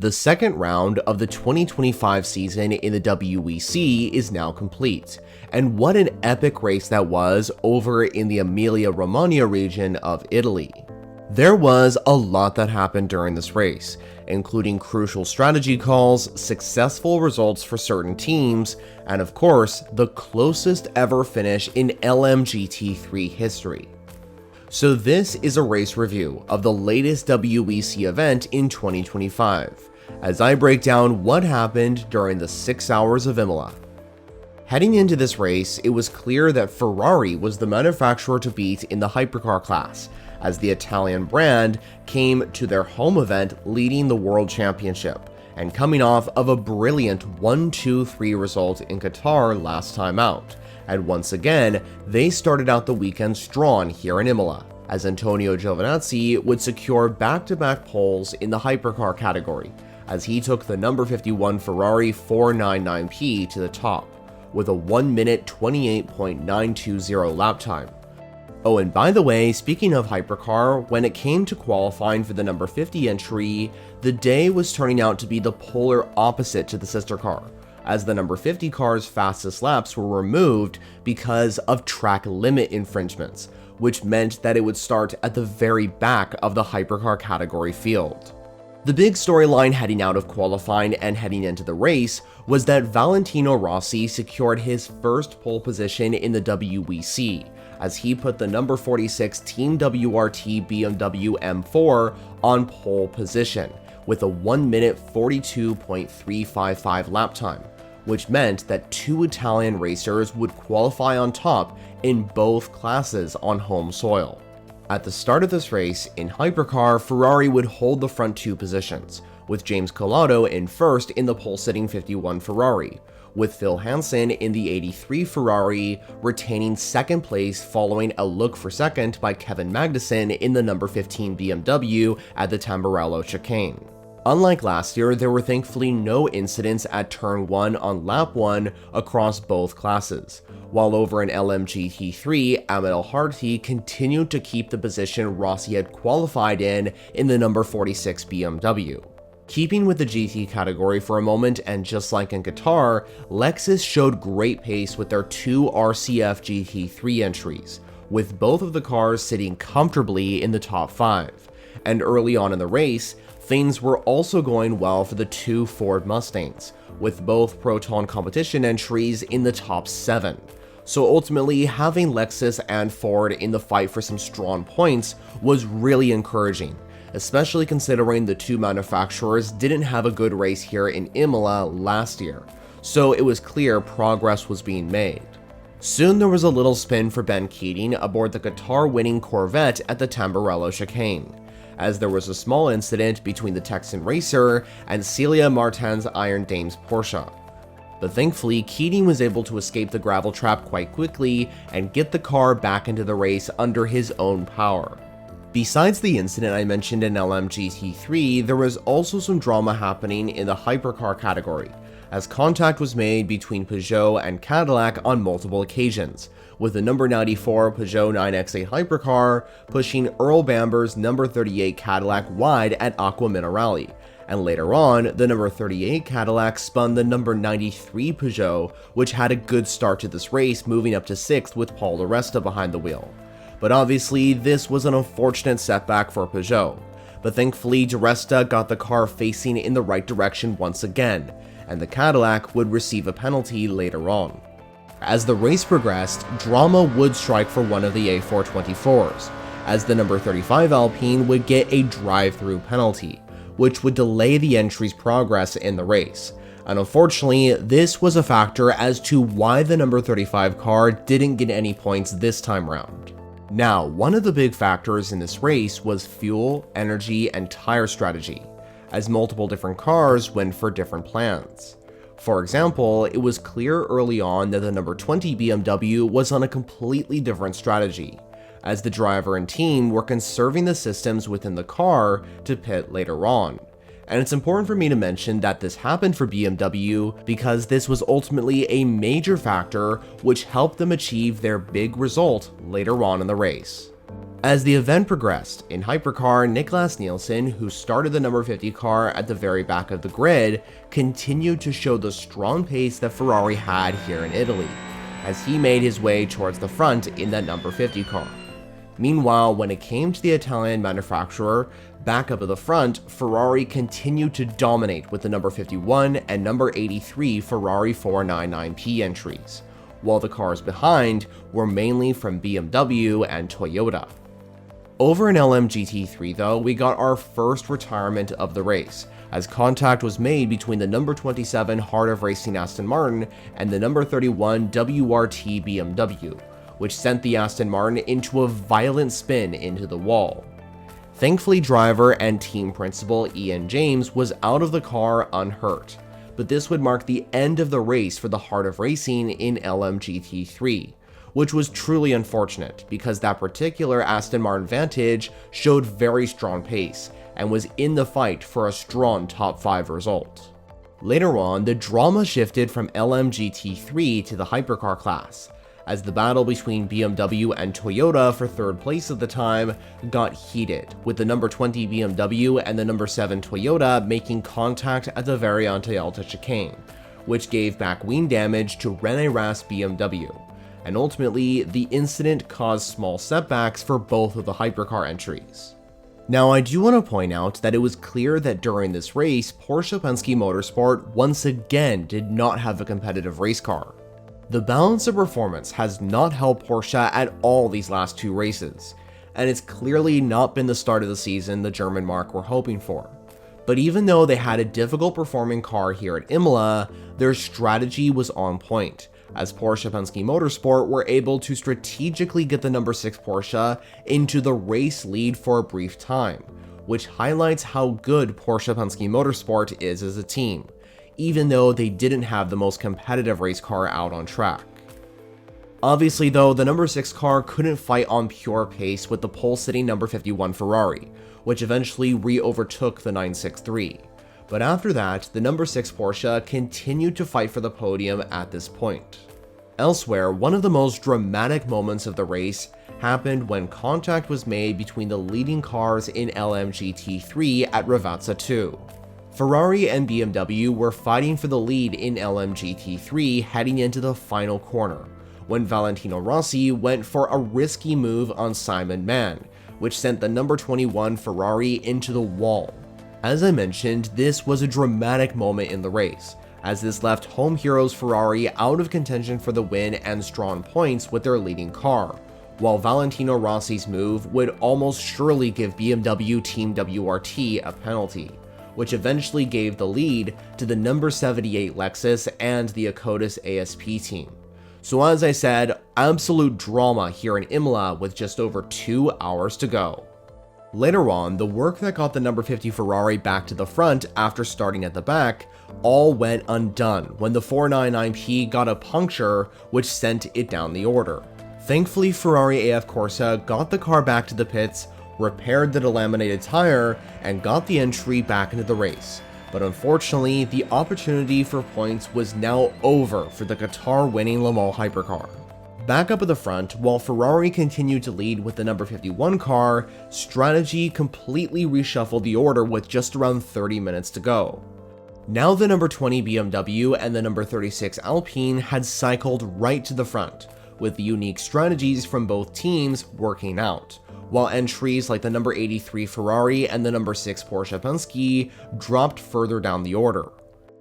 The second round of the 2025 season in the WEC is now complete, and what an epic race that was over in the Emilia-Romagna region of Italy. There was a lot that happened during this race, including crucial strategy calls, successful results for certain teams, and of course, the closest ever finish in LMGT3 history. So this is a race review of the latest WEC event in 2025, as I break down what happened during the 6 hours of Imola. Heading into this race, it was clear that Ferrari was the manufacturer to beat in the hypercar class, as the Italian brand came to their home event leading the World Championship, and coming off of a brilliant 1-2-3 result in Qatar last time out. And once again, they started out the weekend strong here in Imola, as Antonio Giovinazzi would secure back-to-back poles in the hypercar category, as he took the number 51 Ferrari 499P to the top, with a 1 minute 28.920 lap time. Oh, and by the way, speaking of hypercar, when it came to qualifying for the number 50 entry, the day was turning out to be the polar opposite to the sister car, as the number 50 car's fastest laps were removed because of track limit infringements, which meant that it would start at the very back of the hypercar category field. The big storyline heading out of qualifying and heading into the race was that Valentino Rossi secured his first pole position in the WEC, as he put the number 46 Team WRT BMW M4 on pole position, with a 1 minute 42.355 lap time, which meant that 2 Italian racers would qualify on top in both classes on home soil. At the start of this race, in hypercar, Ferrari would hold the front 2 positions, with James Collado in first in the pole-sitting 51 Ferrari, with Phil Hansen in the 83 Ferrari retaining second place following a look for second by Kevin Magnussen in the number 15 BMW at the Tamburello chicane. Unlike last year, there were thankfully no incidents at turn 1 on lap 1 across both classes, while over in LMGT3, Ahmed El-Harthi continued to keep the position Rossi had qualified in the number 46 BMW. Keeping with the GT category for a moment, and just like in Qatar, Lexus showed great pace with their 2 RCF GT3 entries, with both of the cars sitting comfortably in the top 5. And early on in the race, things were also going well for the 2 Ford Mustangs, with both Proton competition entries in the top 7. So ultimately, having Lexus and Ford in the fight for some strong points was really encouraging, especially considering the 2 manufacturers didn't have a good race here in Imola last year, so it was clear progress was being made. Soon there was a little spin for Ben Keating aboard the Qatar-winning Corvette at the Tamburello chicane, as there was a small incident between the Texan racer and Celia Martin's Iron Dames Porsche. But thankfully, Keating was able to escape the gravel trap quite quickly and get the car back into the race under his own power. Besides the incident I mentioned in LMGT3, there was also some drama happening in the hypercar category, as contact was made between Peugeot and Cadillac on multiple occasions, with the number 94 Peugeot 9XA hypercar pushing Earl Bamber's number 38 Cadillac wide at Acqua Minerale, and later on, the number 38 Cadillac spun the number 93 Peugeot, which had a good start to this race, moving up to 6th with Paul di Resta behind the wheel. But obviously, this was an unfortunate setback for Peugeot, but thankfully di Resta got the car facing in the right direction once again, and the Cadillac would receive a penalty later on. As the race progressed, drama would strike for one of the A424s, as the number 35 Alpine would get a drive-through penalty, which would delay the entry's progress in the race. And unfortunately, this was a factor as to why the number 35 car didn't get any points this time round. Now, one of the big factors in this race was fuel, energy, and tire strategy, as multiple different cars went for different plans. For example, it was clear early on that the number 20 BMW was on a completely different strategy, as the driver and team were conserving the systems within the car to pit later on. And it's important for me to mention that this happened for BMW because this was ultimately a major factor which helped them achieve their big result later on in the race. As the event progressed, in Hypercar, Niklas Nielsen, who started the number 50 car at the very back of the grid, continued to show the strong pace that Ferrari had here in Italy, as he made his way towards the front in that number 50 car. Meanwhile, when it came to the Italian manufacturer, back up at the front, Ferrari continued to dominate with the number 51 and number 83 Ferrari 499P entries, while the cars behind were mainly from BMW and Toyota. Over in LMGT3 though, we got our first retirement of the race, as contact was made between the number 27 Heart of Racing Aston Martin and the number 31 WRT BMW, which sent the Aston Martin into a violent spin into the wall. Thankfully, driver and team principal Ian James was out of the car unhurt, but this would mark the end of the race for the Heart of Racing in LMGT3, which was truly unfortunate because that particular Aston Martin Vantage showed very strong pace and was in the fight for a strong top 5 result. Later on, the drama shifted from LMGT3 to the hypercar class, as the battle between BMW and Toyota for third place at the time got heated, with the number 20 BMW and the number 7 Toyota making contact at the Variante Alta chicane, which gave back wing damage to René Rast BMW, and ultimately the incident caused small setbacks for both of the hypercar entries. Now, I do want to point out that it was clear that during this race, Porsche Penske Motorsport once again did not have a competitive race car. The balance of performance has not helped Porsche at all these last 2 races, and it's clearly not been the start of the season the German marque were hoping for. But even though they had a difficult performing car here at Imola, their strategy was on point, as Porsche Penske Motorsport were able to strategically get the number 6 Porsche into the race lead for a brief time, which highlights how good Porsche Penske Motorsport is as a team, even though they didn't have the most competitive race car out on track. Obviously though, the number 6 car couldn't fight on pure pace with the pole-sitting number 51 Ferrari, which eventually re-overtook the 963. But after that, the number 6 Porsche continued to fight for the podium at this point. Elsewhere, one of the most dramatic moments of the race happened when contact was made between the leading cars in LMGT3 at Ravazza 2. Ferrari and BMW were fighting for the lead in LMGT3 heading into the final corner, when Valentino Rossi went for a risky move on Simon Mann, which sent the number 21 Ferrari into the wall. As I mentioned, this was a dramatic moment in the race, as this left home heroes Ferrari out of contention for the win and strong points with their leading car, while Valentino Rossi's move would almost surely give BMW Team WRT a penalty, which eventually gave the lead to the number 78 Lexus and the Akotis ASP team. So as I said, absolute drama here in Imola with just over 2 hours to go. Later on, the work that got the number 50 Ferrari back to the front after starting at the back all went undone when the 499P got a puncture which sent it down the order. Thankfully, Ferrari AF Corsa got the car back to the pits, repaired the delaminated tire, and got the entry back into the race. But unfortunately, the opportunity for points was now over for the Qatar-winning Le Mans hypercar. Back up at the front, while Ferrari continued to lead with the number 51 car, strategy completely reshuffled the order with just around 30 minutes to go. Now the number 20 BMW and the number 36 Alpine had cycled right to the front, with the unique strategies from both teams working out, while entries like the number 83 Ferrari and the number 6 Porsche Penske dropped further down the order.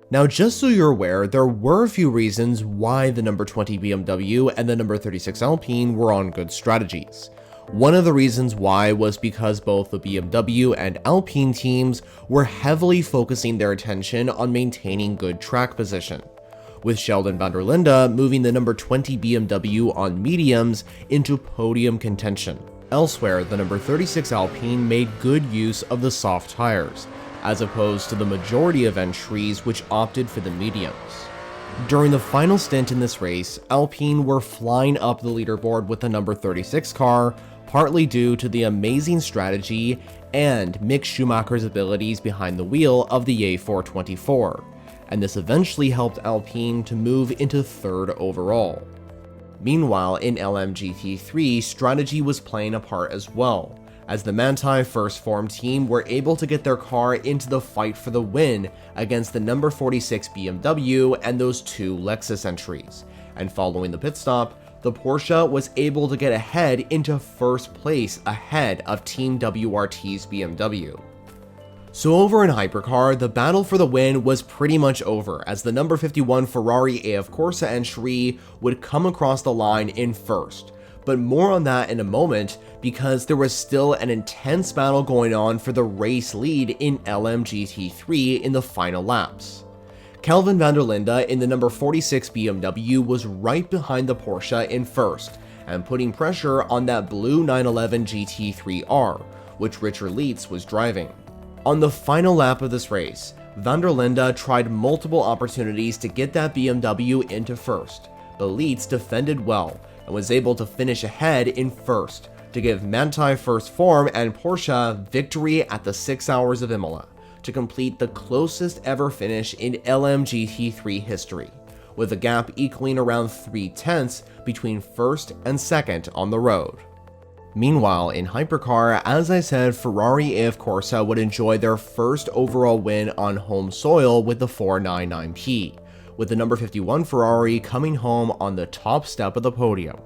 Now, just so you're aware, there were a few reasons why the number 20 BMW and the number 36 Alpine were on good strategies. One of the reasons why was because both the BMW and Alpine teams were heavily focusing their attention on maintaining good track position, with Sheldon van der Linde moving the number 20 BMW on mediums into podium contention. Elsewhere, the number 36 Alpine made good use of the soft tires, as opposed to the majority of entries which opted for the mediums. During the final stint in this race, Alpine were flying up the leaderboard with the number 36 car, partly due to the amazing strategy and Mick Schumacher's abilities behind the wheel of the A424, and this eventually helped Alpine to move into third overall. Meanwhile, in LMGT3, strategy was playing a part as well, as the Manthey First Form team were able to get their car into the fight for the win against the number 46 BMW and those two Lexus entries, and following the pit stop, the Porsche was able to get ahead into first place ahead of Team WRT's BMW. So over in Hypercar, the battle for the win was pretty much over, as the number 51 Ferrari AF Corsa entry would come across the line in first. But more on that in a moment, because there was still an intense battle going on for the race lead in LMGT3 in the final laps. Kelvin van der Linde in the number 46 BMW was right behind the Porsche in first, and putting pressure on that blue 911 GT3R, which Richard Lietz was driving. On the final lap of this race, van der Linde tried multiple opportunities to get that BMW into first, but Lietz defended well and was able to finish ahead in first to give Manthey First Form and Porsche victory at the 6 hours of Imola, to complete the closest ever finish in LMGT3 history, with a gap equaling around 3/10 between first and second on the road. Meanwhile, in Hypercar, as I said, Ferrari AF Corsa would enjoy their first overall win on home soil with the 499P, with the number 51 Ferrari coming home on the top step of the podium,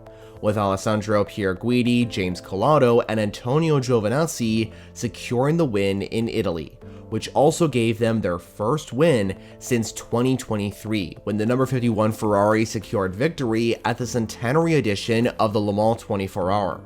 with Alessandro Pierguidi, James Collado, and Antonio Giovinazzi securing the win in Italy, which also gave them their first win since 2023, when the number 51 Ferrari secured victory at the centenary edition of the Le Mans 24-hour.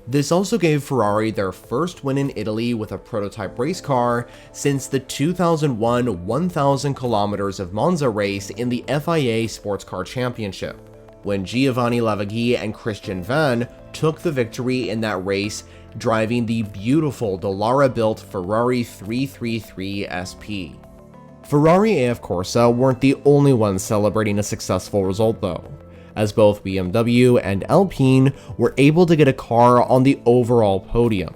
This also gave Ferrari their first win in Italy with a prototype race car since the 2001 1,000 kilometers of Monza race in the FIA Sports Car Championship, when Giovanni Lavaghi and Christian Van took the victory in that race, driving the beautiful Dallara-built Ferrari 333 SP. Ferrari AF Corsa weren't the only ones celebrating a successful result though, as both BMW and Alpine were able to get a car on the overall podium,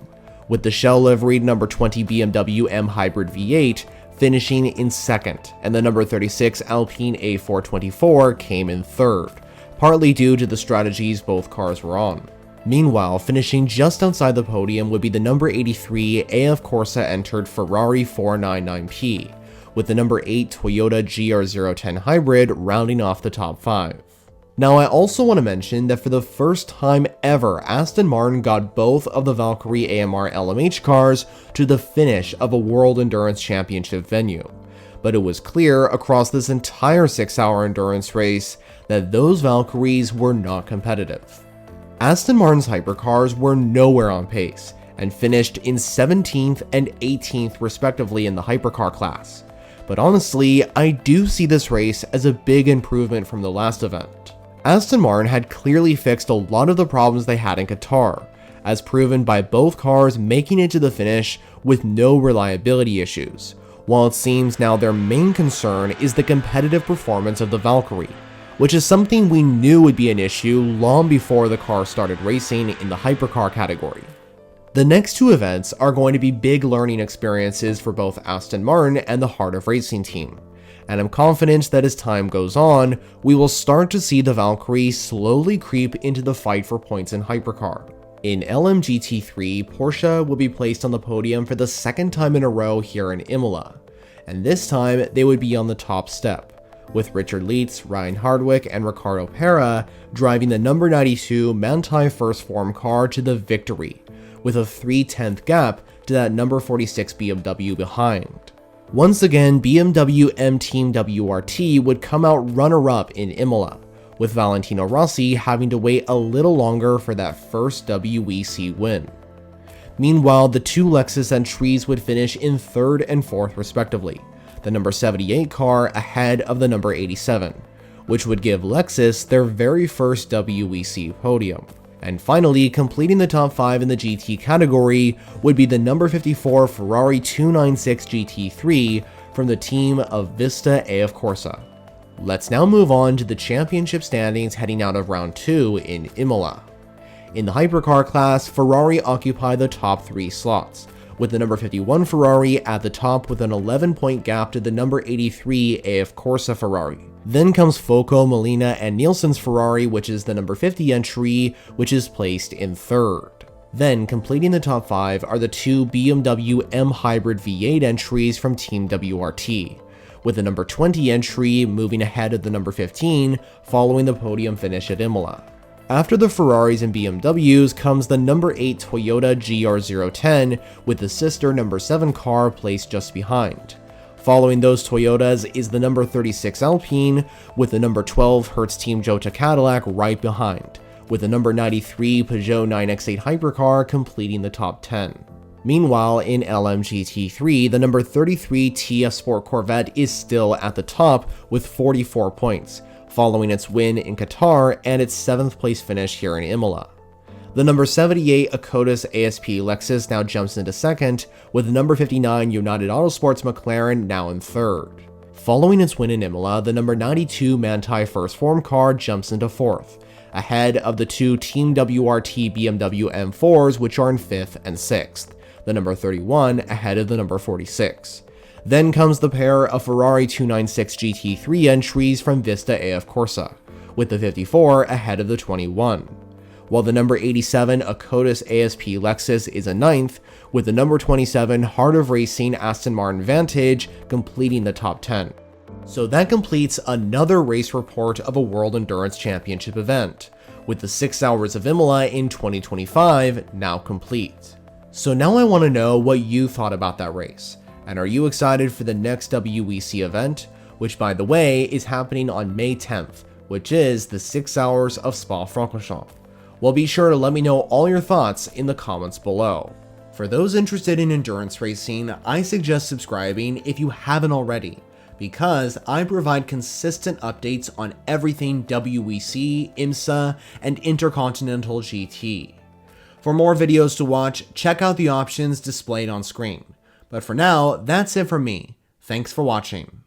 with the shell-liveried number 20 BMW M Hybrid V8 finishing in second, and the number 36 Alpine A424 came in third, partly due to the strategies both cars were on. Meanwhile, finishing just outside the podium would be the number 83 AF Corsa entered Ferrari 499P, with the number 8 Toyota GR010 Hybrid rounding off the top 5. Now, I also want to mention that for the first time ever, Aston Martin got both of the Valkyrie AMR LMH cars to the finish of a World Endurance Championship venue, but it was clear across this entire 6-hour endurance race that those Valkyries were not competitive. Aston Martin's hypercars were nowhere on pace, and finished in 17th and 18th respectively in the hypercar class, but honestly, I do see this race as a big improvement from the last event. Aston Martin had clearly fixed a lot of the problems they had in Qatar, as proven by both cars making it to the finish with no reliability issues, while it seems now their main concern is the competitive performance of the Valkyrie, which is something we knew would be an issue long before the car started racing in the hypercar category. The next two events are going to be big learning experiences for both Aston Martin and the Heart of Racing team, and I'm confident that as time goes on, we will start to see the Valkyrie slowly creep into the fight for points in hypercar. In LMGT3, Porsche will be placed on the podium for the second time in a row here in Imola, and this time they would be on the top step, with Richard Lietz, Ryan Hardwick, and Ricardo Pera driving the number 92 Manthey First Form car to the victory, with a 3/10 gap to that number 46 BMW behind. Once again, BMW M Team WRT would come out runner-up in Imola, with Valentino Rossi having to wait a little longer for that first WEC win. Meanwhile, the two Lexus entries would finish in third and fourth respectively, the number 78 car ahead of the number 87, which would give Lexus their very first WEC podium. And finally, completing the top 5 in the GT category would be the number 54 Ferrari 296 GT3 from the team of Vista AF Corsa. Let's now move on to the championship standings heading out of round 2 in Imola. In the hypercar class, Ferrari occupied the top 3 slots, with the number 51 Ferrari at the top with an 11-point gap to the number 83 AF Corsa Ferrari. Then comes Focco, Molina, and Nielsen's Ferrari, which is the number 50 entry, which is placed in third. Then, completing the top 5 are the two BMW M Hybrid V8 entries from Team WRT, with the number 20 entry moving ahead of the number 15 following the podium finish at Imola. After the Ferraris and BMWs comes the number 8 Toyota GR010 with the sister number 7 car placed just behind. Following those Toyotas is the number 36 Alpine with the number 12 Hertz Team Jota Cadillac right behind, with the number 93 Peugeot 9X8 hypercar completing the top 10. Meanwhile, in LMGT3, the number 33 TF Sport Corvette is still at the top with 44 points, following its win in Qatar and its 7th place finish here in Imola. The number 78 Akotis ASP Lexus now jumps into second, with the number 59 United Autosports McLaren now in third. Following its win in Imola, the number 92 Manthey First Form car jumps into fourth, ahead of the two Team WRT BMW M4s, which are in 5th and 6th, the number 31 ahead of the number 46. Then comes the pair of Ferrari 296 GT3 entries from Vista AF Corsa, with the 54 ahead of the 21. While the number 87 Akotis ASP Lexus is in 9th, with the number 27 Heart of Racing Aston Martin Vantage completing the top 10. So that completes another race report of a World Endurance Championship event, with the 6 hours of Imola in 2025 now complete. So now I want to know what you thought about that race, and are you excited for the next WEC event, which by the way is happening on May 10th, which is the 6 hours of Spa-Francorchamps? Well, be sure to let me know all your thoughts in the comments below. For those interested in endurance racing, I suggest subscribing if you haven't already, because I provide consistent updates on everything WEC, IMSA, and Intercontinental GT. For more videos to watch, check out the options displayed on screen. But for now, that's it from me. Thanks for watching.